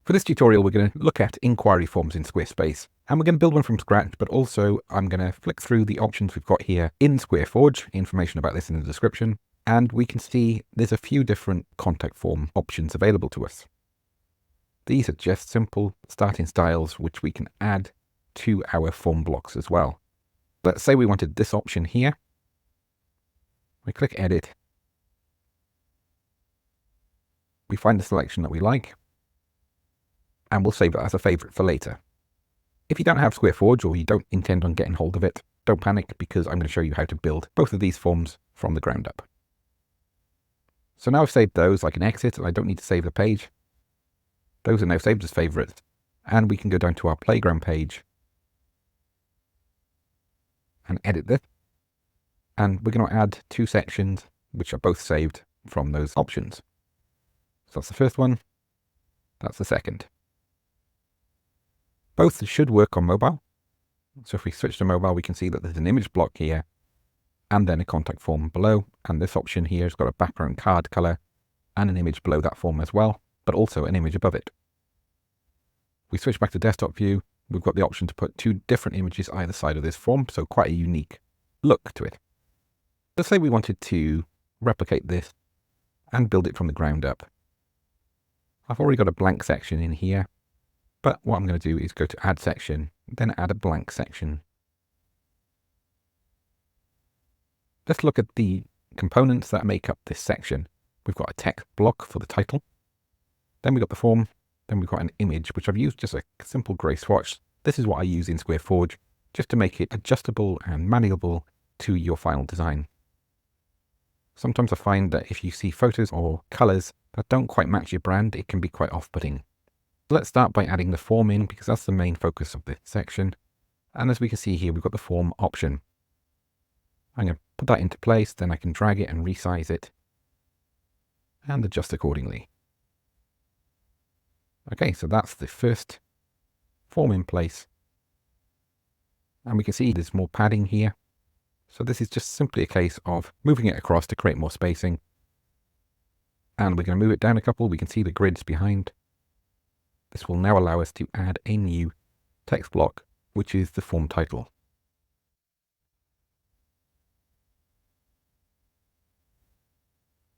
For this tutorial, we're going to look at inquiry forms in Squarespace, and we're going to build one from scratch, but also I'm going to flick through the options we've got here in SquareForge, information about this in the description, and we can see there's a few different contact form options available to us. These are just simple starting styles which we can add to our form blocks as well. Let's say we wanted this option here. We click Edit. We find the selection that we like, and we'll save it as a favorite for later. If you don't have SquareForge or you don't intend on getting hold of it, don't panic, because I'm going to show you how to build both of these forms from the ground up. So now I've saved those, I can exit and I don't need to save the page. Those are now saved as favorites, and we can go down to our playground page and edit this. And we're going to add two sections which are both saved from those options. So that's the first one, that's the second. Both should work on mobile. So if we switch to mobile, we can see that there's an image block here and then a contact form below. And this option here has got a background card color and an image below that form as well, but also an image above it. We switch back to desktop view. We've got the option to put two different images either side of this form, so quite a unique look to it. Let's say we wanted to replicate this and build it from the ground up. I've already got a blank section in here, but what I'm going to do is go to Add Section, then add a blank section. Let's look at the components that make up this section. We've got a text block for the title, then we've got the form, then we've got an image, which I've used just a simple grey swatch. This is what I use in SquareForge, just to make it adjustable and malleable to your final design. Sometimes I find that if you see photos or colours that don't quite match your brand, it can be quite off-putting. Let's start by adding the form in, because that's the main focus of this section. And as we can see here, we've got the form option. I'm going to put that into place, then I can drag it and resize it and adjust accordingly. Okay, so that's the first form in place. And we can see there's more padding here. So this is just simply a case of moving it across to create more spacing. And we're going to move it down a couple. We can see the grids behind. This will now allow us to add a new text block, which is the form title.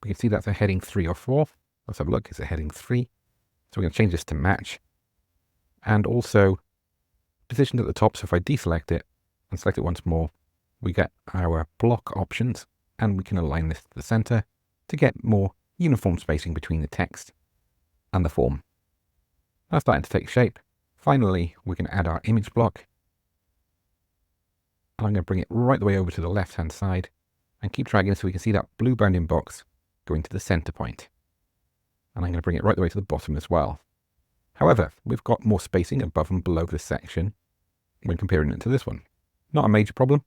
We can see that's a heading 3 or 4. Let's have a look. It's a heading 3. So we're going to change this to match. And also positioned at the top. So if I deselect it and select it once more, we get our block options, and we can align this to the center to get more uniform spacing between the text and the form. That's starting to take shape. Finally, we can add our image block. And I'm going to bring it right the way over to the left-hand side and keep dragging so we can see that blue bounding box going to the center point. And I'm going to bring it right the way to the bottom as well. However, we've got more spacing above and below this section when comparing it to this one. Not a major problem.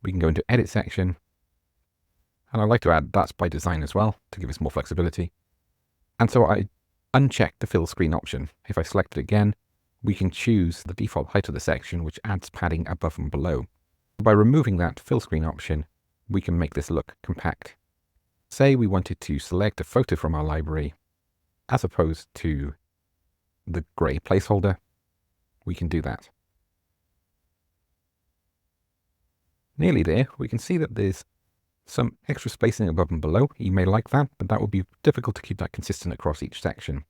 We can go into Edit section, and I like to add that's by design as well to give us more flexibility. And so I uncheck the fill screen option. If I select it again, we can choose the default height of the section, which adds padding above and below. By removing that fill screen option, we can make this look compact. Say we wanted to select a photo from our library as opposed to the grey placeholder, we can do that. Nearly there. We can see that there's some extra spacing above and below. You may like that, but that would be difficult to keep that consistent across each section.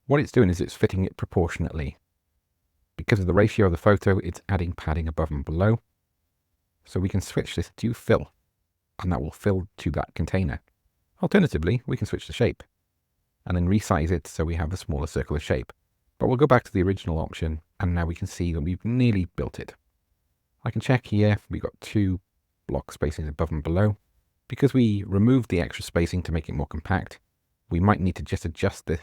What it's doing is it's fitting it proportionately. Because of the ratio of the photo, it's adding padding above and below. So we can switch this to fill, and that will fill to that container. Alternatively, we can switch the shape and then resize it so we have a smaller circular shape. But we'll go back to the original option, and now we can see that we've nearly built it. I can check here, we've got two block spacing above and below. Because we removed the extra spacing to make it more compact, we might need to just adjust this.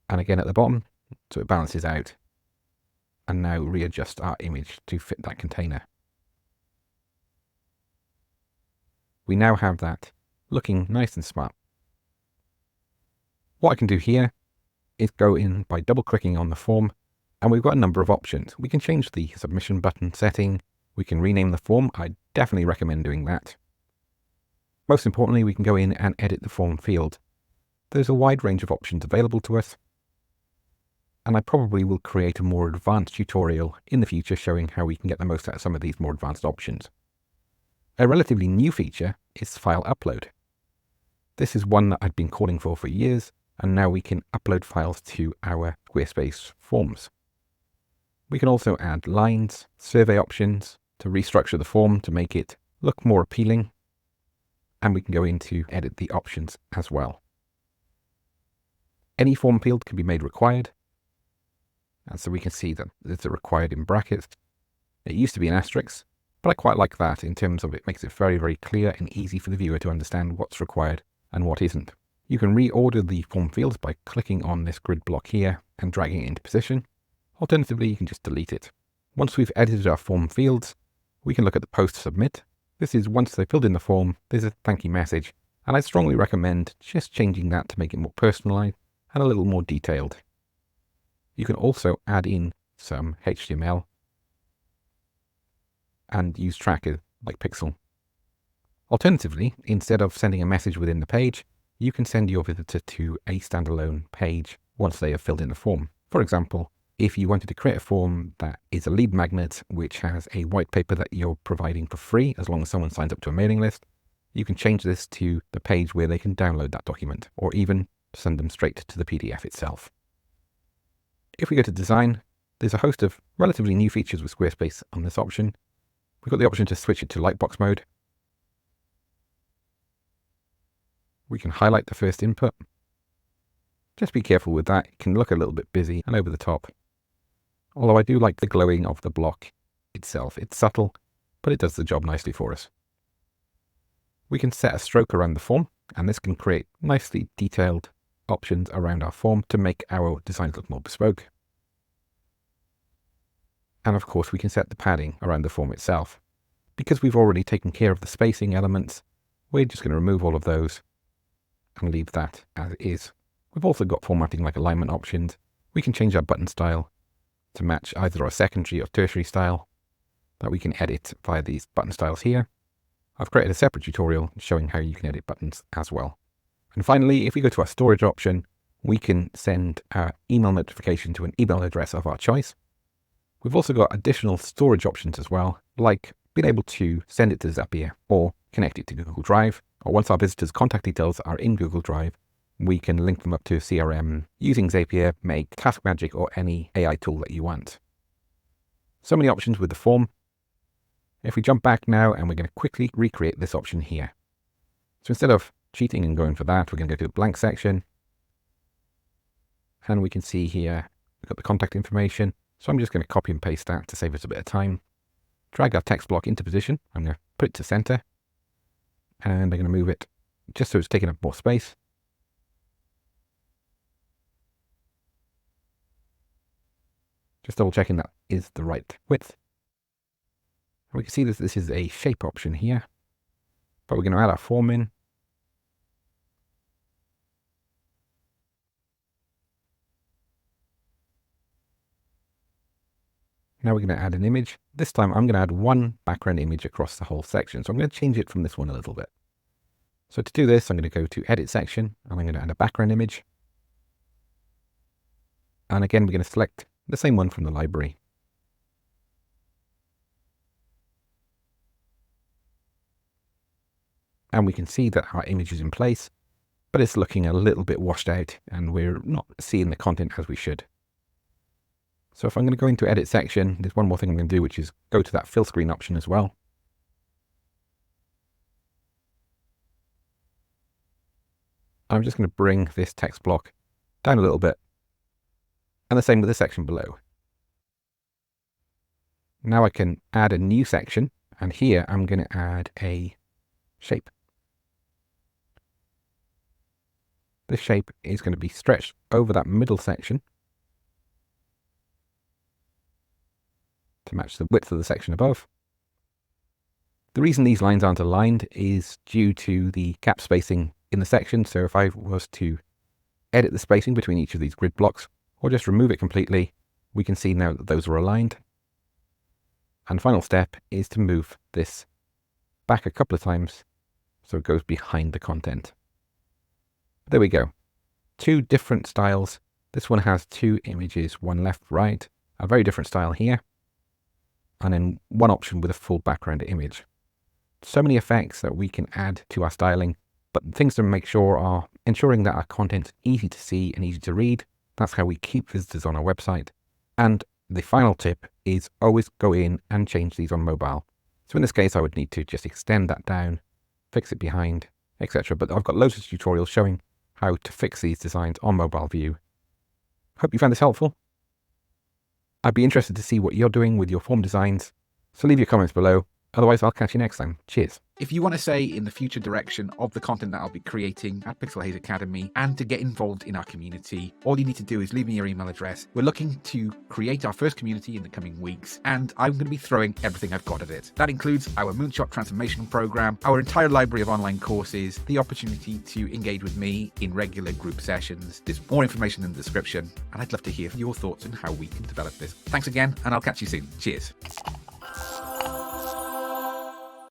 And again at the bottom, so it balances out. And now readjust our image to fit that container. We now have that looking nice and smart. What I can do here is go in by double clicking on the form, and we've got a number of options. We can change the submission button setting. We can rename the form. I definitely recommend doing that. Most importantly, we can go in and edit the form field. There's a wide range of options available to us. and I probably will create a more advanced tutorial in the future showing how we can get the most out of some of these more advanced options. A relatively new feature is file upload. This is one that I'd been calling for years, and now we can upload files to our Squarespace forms. We can also add lines, survey options to restructure the form to make it look more appealing, and we can go in to edit the options as well. Any form field can be made required, and so we can see that it's required in brackets. It used to be an asterisk, but I quite like that in terms of it makes it very, very clear and easy for the viewer to understand what's required and what isn't. You can reorder the form fields by clicking on this grid block here and dragging it into position. Alternatively, you can just delete it. Once we've edited our form fields, we can look at the post submit. This is once they've filled in the form, there's a thank you message, and I strongly recommend just changing that to make it more personalized and a little more detailed. You can also add in some HTML and use trackers like Pixel. Alternatively, instead of sending a message within the page, you can send your visitor to a standalone page once they have filled in the form. For example, if you wanted to create a form that is a lead magnet which has a white paper that you're providing for free as long as someone signs up to a mailing list, you can change this to the page where they can download that document, or even send them straight to the PDF itself. If we go to design, there's a host of relatively new features with Squarespace on this option. We've got the option to switch it to lightbox mode. We can highlight the first input. Just be careful with that. It can look a little bit busy and over the top. Although I do like the glowing of the block itself. It's subtle, but it does the job nicely for us. We can set a stroke around the form, and this can create nicely detailed options around our form to make our designs look more bespoke. And of course, we can set the padding around the form itself. Because we've already taken care of the spacing elements, we're just going to remove all of those and leave that as it is. We've also got formatting like alignment options. We can change our button style to match either our secondary or tertiary style that we can edit via these button styles here. I've created a separate tutorial showing how you can edit buttons as well. And finally, if we go to our storage option, we can send our email notification to an email address of our choice. We've also got additional storage options as well, like being able to send it to Zapier or connect it to Google Drive, or once our visitors' contact details are in Google Drive, we can link them up to a CRM using Zapier, Make, TaskMagic, or any AI tool that you want. So many options with the form. If we jump back now, and we're going to quickly recreate this option here. So instead of cheating and going for that, we're going to go to the blank section. And we can see here, we've got the contact information. So I'm just going to copy and paste that to save us a bit of time. Drag our text block into position. I'm going to put it to center. And I'm going to move it just so it's taking up more space. Just double checking that is the right width. And we can see that this is a shape option here, but we're going to add our form in. Now we're going to add an image. This time I'm going to add one background image across the whole section. So I'm going to change it from this one a little bit. So to do this, I'm going to go to Edit Section, and I'm going to add a background image. And again, we're going to select the same one from the library. And we can see that our image is in place, but it's looking a little bit washed out, and we're not seeing the content as we should. So if I'm going to go into Edit Section, there's one more thing I'm going to do, which is go to that fill screen option as well. I'm just going to bring this text block down a little bit, and the same with the section below. Now I can add a new section, and here I'm going to add a shape. This shape is going to be stretched over that middle section to match the width of the section above. The reason these lines aren't aligned is due to the gap spacing in the section. So if I was to edit the spacing between each of these grid blocks, or just remove it completely, we can see now that those are aligned. And the final step is to move this back a couple of times so it goes behind the content. There we go. Two different styles This one has 2 images, one left, right, a very different style here, and then one option with a full background image. So many effects that we can add to our styling, but things to make sure are ensuring that our content's easy to see and easy to read. That's how we keep visitors on our website. And the final tip is always go in and change these on mobile. So in this case, I would need to just extend that down, fix it behind, etc. But I've got loads of tutorials showing how to fix these designs on mobile view. Hope you found this helpful. I'd be interested to see what you're doing with your form designs, so leave your comments below. Otherwise, I'll catch you next time. Cheers. If you want to say in the future direction of the content that I'll be creating at Pixelhaze Academy and to get involved in our community, all you need to do is leave me your email address. We're looking to create our first community in the coming weeks, and I'm going to be throwing everything I've got at it. That includes our Moonshot Transformational Program, our entire library of online courses, the opportunity to engage with me in regular group sessions. There's more information in the description, and I'd love to hear your thoughts on how we can develop this. Thanks again, and I'll catch you soon. Cheers.